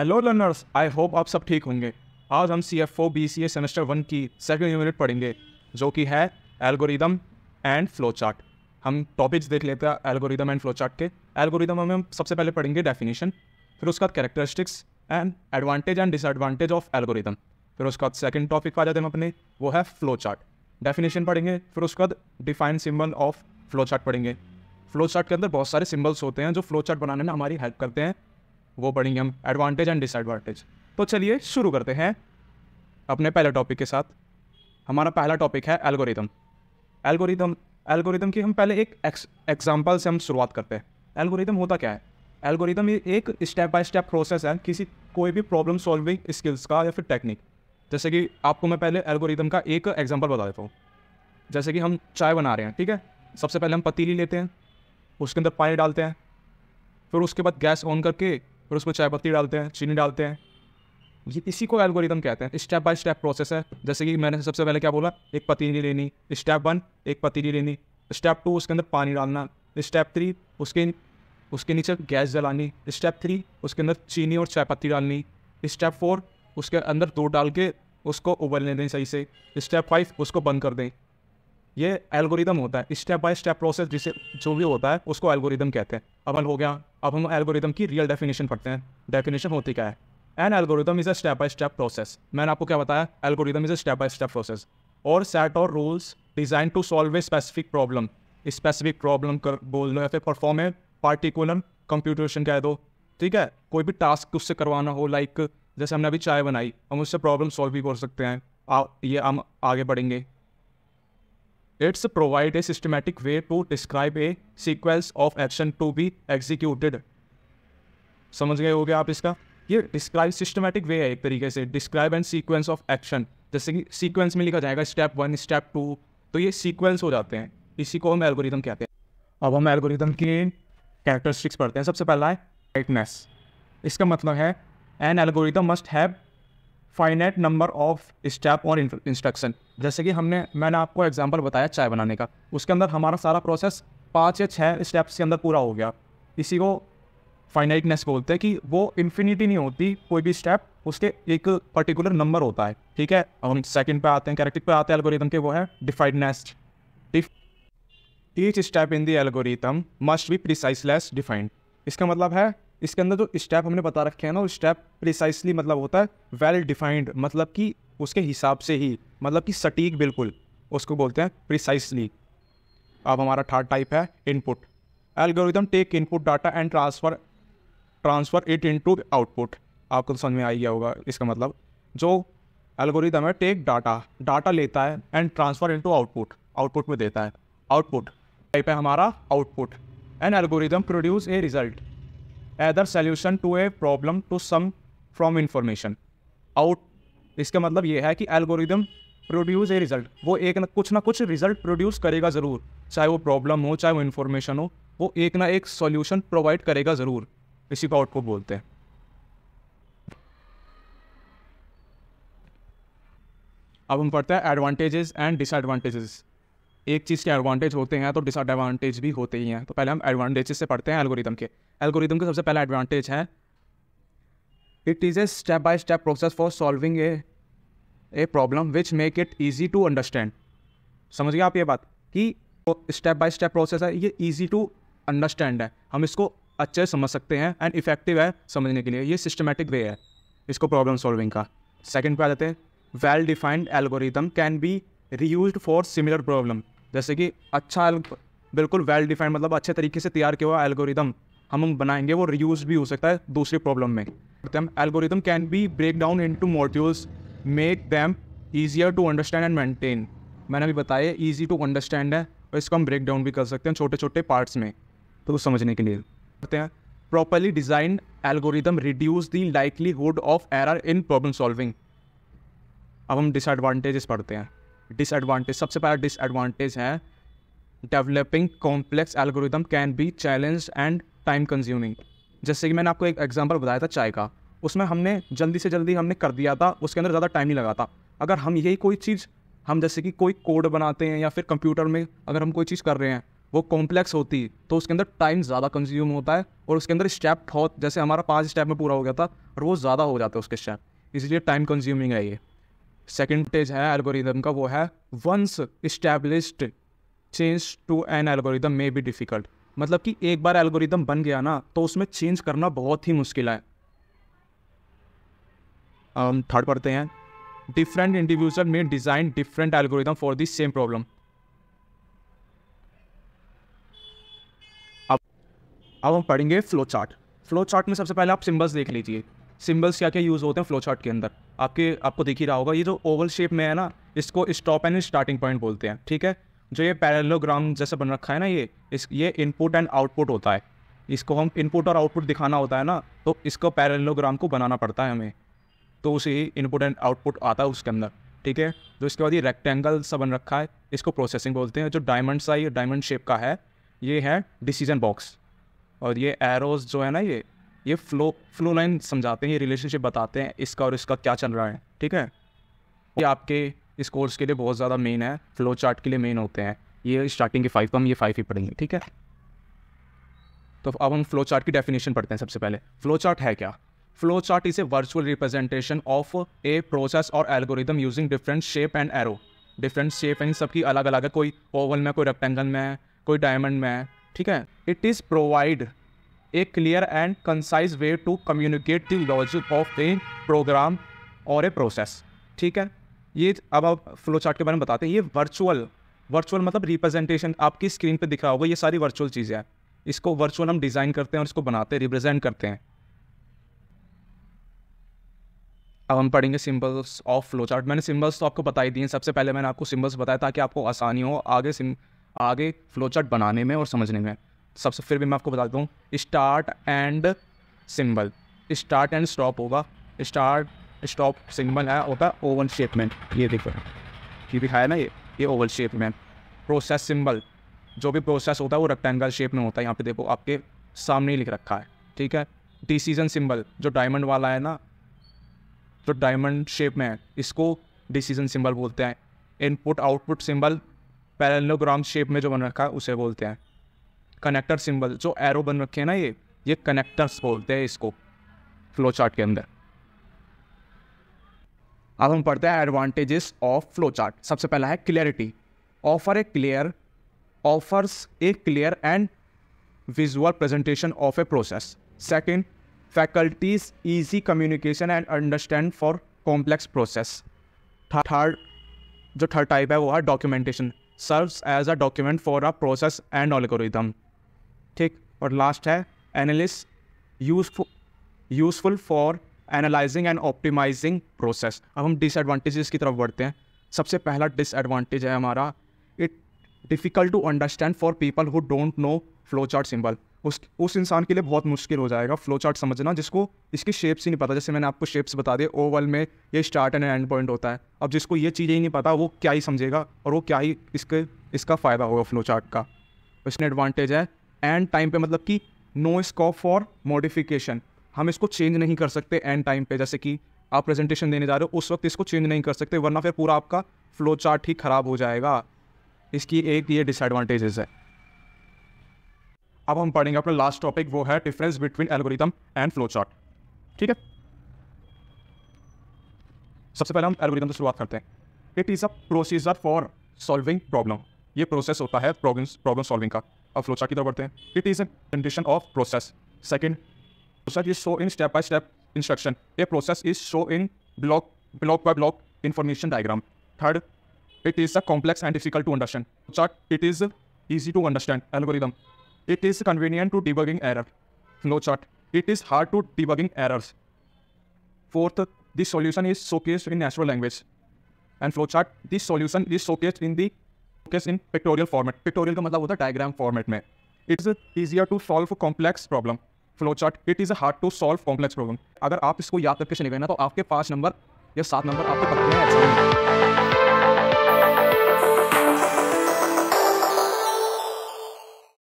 Hello learners, I hope आप सब ठीक होंगे। आज हम CFO BCA सेमेस्टर 1 की सेकंड यूनिट पढ़ेंगे जो कि है एल्गोरिदम एंड फ्लो चार्ट। हम टॉपिक्स देख लेते हैं एल्गोरिदम एंड फ्लो चार्ट के। एल्गोरिदम में हम सबसे पहले पढ़ेंगे डेफिनेशन, फिर उसका characteristics and advantage and disadvantage of algorithm. फिर उसका बाद सेकंड टॉपिक आ जाते हैं हम अपने, वो है फ्लो चार्ट। डेफिनेशन पढ़ेंगे, फिर उसके बाद define symbol of flow chart पढ़ेंगे। फ्लो चार्ट के अंदर बहुत सारे सिंबल्स होते हैं जो फ्लो चार्ट बनाने में हमारी हेल्प करते हैं, वो पढ़ेंगे हम, एडवांटेज एंड डिसएडवांटेज। तो चलिए शुरू करते हैं अपने पहले टॉपिक के साथ। हमारा पहला टॉपिक है एल्गोरिदम। एल्गोरिदम की हम पहले एक एग्जांपल से हम शुरुआत करते हैं। एल्गोरिदम होता क्या है? एल्गोरिदम ये एक स्टेप बाय स्टेप प्रोसेस है किसी कोई भी प्रॉब्लम सॉल्विंग स्किल्स का या फिर टेक्निक। जैसे कि आपको मैं पहले एल्गोरिदम का एक एग्जांपल बता देता हूँ। जैसे कि हम चाय बना रहे हैं, ठीक है। सबसे पहले हम पतीली लेते हैं, उसके अंदर पानी डालते हैं, फिर उसके बाद गैस ऑन करके फिर उसमें चाय पत्ती डालते हैं, चीनी डालते हैं। ये इसी को एल्गोरिदम कहते हैं। स्टेप बाय स्टेप प्रोसेस है। जैसे कि मैंने सबसे पहले क्या बोला, एक पतीली लेनी, स्टेप 1 एक पतीली लेनी, स्टेप 2 उसके अंदर पानी डालना, स्टेप 3 उसके नीचे गैस जलानी, स्टेप 3 उसके अंदर चीनी और चाय पत्ती डालनी, स्टेप 4 उसके अंदर दूध डाल के उसको उबलने दें सही से, स्टेप 5 उसको बंद कर दें। ये एल्गोरिदम होता है। स्टेप बाय स्टेप प्रोसेस जिसे जो भी होता है उसको एल्गोरिदम कहते हैं। अब हो गया, अब हम एल्गोरिदम की रियल डेफिनेशन पढ़ते हैं। डेफिनेशन होती क्या है? An algorithm is a step by step process. मैंने आपको क्या बताया? Algorithm is a step by step process और सेट और rules design to solve a specific problem. Specific problem कर बोल लो या फिर परफॉर्म ए पार्टिकुलर कंप्यूटेशन कह दो, ठीक है। कोई भी टास्क उससे करवाना हो, लाइक जैसे हमने अभी चाय बनाई, हम उससे प्रॉब्लम सॉल्व भी कर सकते हैं। ये हम आगे बढ़ेंगे। It's provide a systematic way to describe a sequence of action to be executed। समझ गए होगे आप इसका? ये डिस्क्राइब सिस्टमैटिक वे है एक तरीके से, describe and sequence of action. जैसे कि सीक्वेंस में लिखा जाएगा स्टेप 1 स्टेप 2, तो ये सीक्वेंस हो जाते हैं। इसी को हम एल्गोरिदम कहते हैं। अब हम एल्गोरिदम की कैरेक्टरिस्टिक्स पढ़ते हैं। सबसे पहला है राइटनेस। इसका मतलब है an algorithm must have finite number of step और इंस्ट्रक्शन। जैसे कि मैंने आपको एग्जांपल बताया चाय बनाने का, उसके अंदर हमारा सारा प्रोसेस 5 या 6 स्टेप्स के अंदर पूरा हो गया। इसी को फाइनाइटनेस बोलते हैं कि वो इन्फिनिटी नहीं होती, कोई भी स्टेप उसके एक पर्टिकुलर नंबर होता है, ठीक है। अब हम सेकंड पे आते हैं, कैरेक्टरिस्टिक पे आते हैं एल्गोरिदम के, वो है definiteness. Each step in the algorithm must be precisely defined. इसका मतलब है इसके अंदर जो स्टेप हमने बता रखे हैं ना, वो स्टेप प्रिसाइसली मतलब होता है वेल डिफाइंड, मतलब कि उसके हिसाब से ही, मतलब कि सटीक बिल्कुल, उसको बोलते हैं प्रिसाइसली। अब हमारा थर्ड टाइप है input. Algorithm take input data and transfer it into output. आपको तो समझ में आ गया होगा इसका मतलब। जो एल्गोरिदम है टेक डाटा लेता है एंड ट्रांसफर इनटू आउटपुट में देता है। आउटपुट टाइप है हमारा output. N algorithm produce a result either solution to a problem to some from information out। इसका मतलब ये है कि एल्गोरिदम प्रोड्यूस ए रिजल्ट, वो कुछ ना कुछ रिजल्ट प्रोड्यूस करेगा ज़रूर, चाहे वो प्रॉब्लम हो चाहे वो इन्फॉर्मेशन हो, वो एक ना एक सॉल्यूशन प्रोवाइड करेगा ज़रूर। इसी को आउटपुट बोलते हैं। अब हम पढ़ते हैं एडवांटेजेस एंड डिसएडवांटेजेस। एक चीज़ के एडवांटेज होते हैं तो डिसएडवांटेज भी होते ही हैं। तो पहले हम एडवांटेजेस से पढ़ते हैं एल्गोरिदम के। एल्गोरिदम का सबसे पहला एडवांटेज है it is a step by step process for solving a problem which make it easy to understand. समझ गए आप ये बात कि स्टेप बाय स्टेप प्रोसेस है, ये ईजी टू अंडरस्टैंड है, हम इसको अच्छे से समझ सकते हैं एंड इफेक्टिव है समझने के लिए। ये सिस्टमेटिक वे है इसको प्रॉब्लम सॉल्विंग का। सेकेंड पे आ जाते हैं well defined algorithm can B reused for similar problem. जैसे कि अच्छा बिल्कुल वेल डिफाइंड मतलब अच्छे तरीके से तैयार किया हुआ एल्गोरिदम हम बनाएंगे, वो रीयूज भी हो सकता है दूसरी प्रॉब्लम में। Algorithm can be break down into modules make them easier to understand and maintain. मैंने भी बताया ईजी टू अंडरस्टैंड है और इसको हम ब्रेक डाउन भी कर सकते हैं छोटे छोटे पार्ट्स में, तो समझने के लिए करते हैं। Properly design algorithm reduce the likelihood of error in problem solving. अब हम डिसएडवांटेजेस पढ़ते हैं। डिसएडवांटेज, सबसे पहला डिसएडवांटेज है developing complex algorithm can B challenge and time consuming. जैसे कि मैंने आपको एक एग्जांपल बताया था चाय का, उसमें हमने जल्दी से जल्दी हमने कर दिया था, उसके अंदर ज़्यादा टाइम नहीं लगा था। अगर हम यही कोई चीज़ हम जैसे कि कोई कोड बनाते हैं या फिर कंप्यूटर में अगर हम कोई चीज़ कर रहे हैं, वो कॉम्प्लेक्स होती तो उसके अंदर टाइम ज़्यादा कंज्यूम होता है और उसके अंदर स्टेप बहुत, जैसे हमारा 5 स्टेप में पूरा हो गया था और वो ज़्यादा हो जाता है उसके स्टेप, इसलिए टाइम कंज्यूमिंग है ये। सेकेंड स्टेज है एल्गोरिदम का, वो है once established change to an algorithm may be difficult. मतलब कि एक बार एल्गोरिदम बन गया ना तो उसमें चेंज करना बहुत ही मुश्किल है। थर्ड पढ़ते हैं, डिफरेंट इंडिविजुअल में design different algorithm for the same problem. अब हम पढ़ेंगे फ्लो चार्ट। फ्लो चार्ट में सबसे पहले आप सिंबल्स देख लीजिए। सिंबल्स क्या क्या यूज़ होते हैं फ्लो चार्ट के अंदर, आपको दिख ही रहा होगा। ये जो ओवल शेप में है ना, इसको स्टॉप एंड स्टार्टिंग पॉइंट बोलते हैं, ठीक है। जो ये पैरेललोग्राम जैसा बन रखा है ना, ये इनपुट एंड आउटपुट होता है। इसको हम इनपुट और आउटपुट दिखाना होता है ना, तो इसको पैरेललोग्राम को बनाना पड़ता है हमें, तो उसे इनपुट एंड आउटपुट आता है उसके अंदर, ठीक है। जो इसके बाद ये रेक्टेंगल सा बन रखा है, इसको प्रोसेसिंग बोलते हैं। जो डायमंड सा, ये डायमंड शेप का है, ये है डिसीजन बॉक्स। और ये एरोज जो है ना, ये फ्लो लाइन समझाते हैं, ये रिलेशनशिप बताते हैं इसका और इसका क्या चल रहा है, ठीक है। ये आपके इस कोर्स के लिए बहुत ज़्यादा मेन है, फ्लो चार्ट के लिए मेन होते हैं ये। स्टार्टिंग के 5 हम ये 5 ही पढ़ेंगे, ठीक है। तो अब हम फ्लो चार्ट की डेफिनेशन पढ़ते हैं। सबसे पहले फ्लो चार्ट है क्या? Flow chart is a virtual representation of a process और algorithm using different shape and arrow. Different shape and सबकी अलग अलग है, कोई ओवल में, कोई रेक्टेंगल में है, कोई डायमंड में है, ठीक है। It is provide a clear and concise way to communicate the logic of a program और ए प्रोसेस, ठीक है। ये अब आप फ्लो चार्ट के बारे में बताते हैं। ये वर्चुअल मतलब रिप्रेजेंटेशन आपकी स्क्रीन पे दिख रहा होगा, ये सारी वर्चुअल चीज़ें हैं। इसको वर्चुअल हम डिज़ाइन करते हैं और इसको बनाते हैं, रिप्रेजेंट करते हैं। अब हम पढ़ेंगे सिंबल्स ऑफ फ्लो चार्ट। मैंने सिंबल्स तो आपको बता ही दिए। सबसे पहले मैंने आपको सिंबल्स बताया ताकि आपको आसानी हो आगे फ्लो चार्ट बनाने में और समझने में। सबसे फिर भी मैं आपको बता देता हूँ, start and symbol, start and stop होगा। स्टार्ट स्टॉप सिंबल है होता है ओवल शेप में, ये देखो ये भी है ना, ये ओवल शेप में। प्रोसेस सिंबल, जो भी प्रोसेस होता है वो रेक्टेंगल शेप में होता है, यहाँ पे देखो आपके सामने ही लिख रखा है, ठीक है। डिसीजन सिंबल जो डायमंड वाला है ना, जो डायमंड शेप में है, इसको डिसीजन सिंबल बोलते हैं। Input output symbol parallelogram shape में जो बन रखा है उसे बोलते हैं। कनेक्टर सिंबल, जो एरो बन रखे हैं ना, ये कनेक्टर्स बोलते हैं इसको फ्लो चार्ट के अंदर। अब हम पढ़ते हैं एडवांटेजेस ऑफ फ्लो चार्ट। सबसे पहला है clarity. Offers a clear and visual presentation of a process. Second, facilitates easy communication and understand for complex process. Third type है वो है documentation, serves as a document for a process and algorithm, ठीक। और last है analysis, useful for analyzing and optimizing process. अब हम disadvantages की तरफ बढ़ते हैं। सबसे पहला डिसएडवांटेज है हमारा, it difficult to understand for people who don't know flow chart symbol. उस इंसान के लिए बहुत मुश्किल हो जाएगा फ्लो चार्ट समझना जिसको इसकी शेप्स ही नहीं पता। जैसे मैंने आपको शेप्स बता दिए, ओवल में ये स्टार्ट एंड एंड पॉइंट होता है। अब जिसको ये चीज़ें ही नहीं पता वो क्या ही समझेगा और वो क्या ही इसका फ़ायदा होगा फ्लो चार्ट का। इसमें एडवांटेज है एंड टाइम पे, मतलब कि नो स्कोप फॉर मॉडिफिकेशन। हम इसको चेंज नहीं कर सकते एंड टाइम पे, जैसे कि आप प्रेजेंटेशन देने जा रहे हो उस वक्त इसको चेंज नहीं कर सकते, वरना फिर पूरा आपका फ्लो चार्ट ही ख़राब हो जाएगा। इसकी एक ये डिसएडवांटेजेस है। अब हम पढ़ेंगे अपना लास्ट टॉपिक, वो है difference between algorithm and flow chart, ठीक है। सबसे पहले हम एल्गोरिथम से शुरुआत करते हैं। It is a procedure for solving problem. ये प्रोसेस होता है प्रॉब्लम सॉल्विंग का। अब फ्लो चार्ट की तरफ बढ़ते हैं। It is a condition of process. Second, process is show in step by step instruction. A process is show in block bye block information diagram. Third, it is a complex and difficult to understand. Chart, it is easy to understand. Algorithm, it is convenient to debugging error. Flow chart, it is hard to debugging errors. Fourth, the solution is showcased in natural language. And flow chart, the solution is showcased in pictorial format. Pictorial का मतलब होता है diagram format में. It is easier to solve complex problem. Flow chart, it is hard to solve complex problem. अगर आप इसको याद करके चले गए ना तो आपके 5 नंबर या 7 नंबर आपके पक्के हैं एग्जाम में।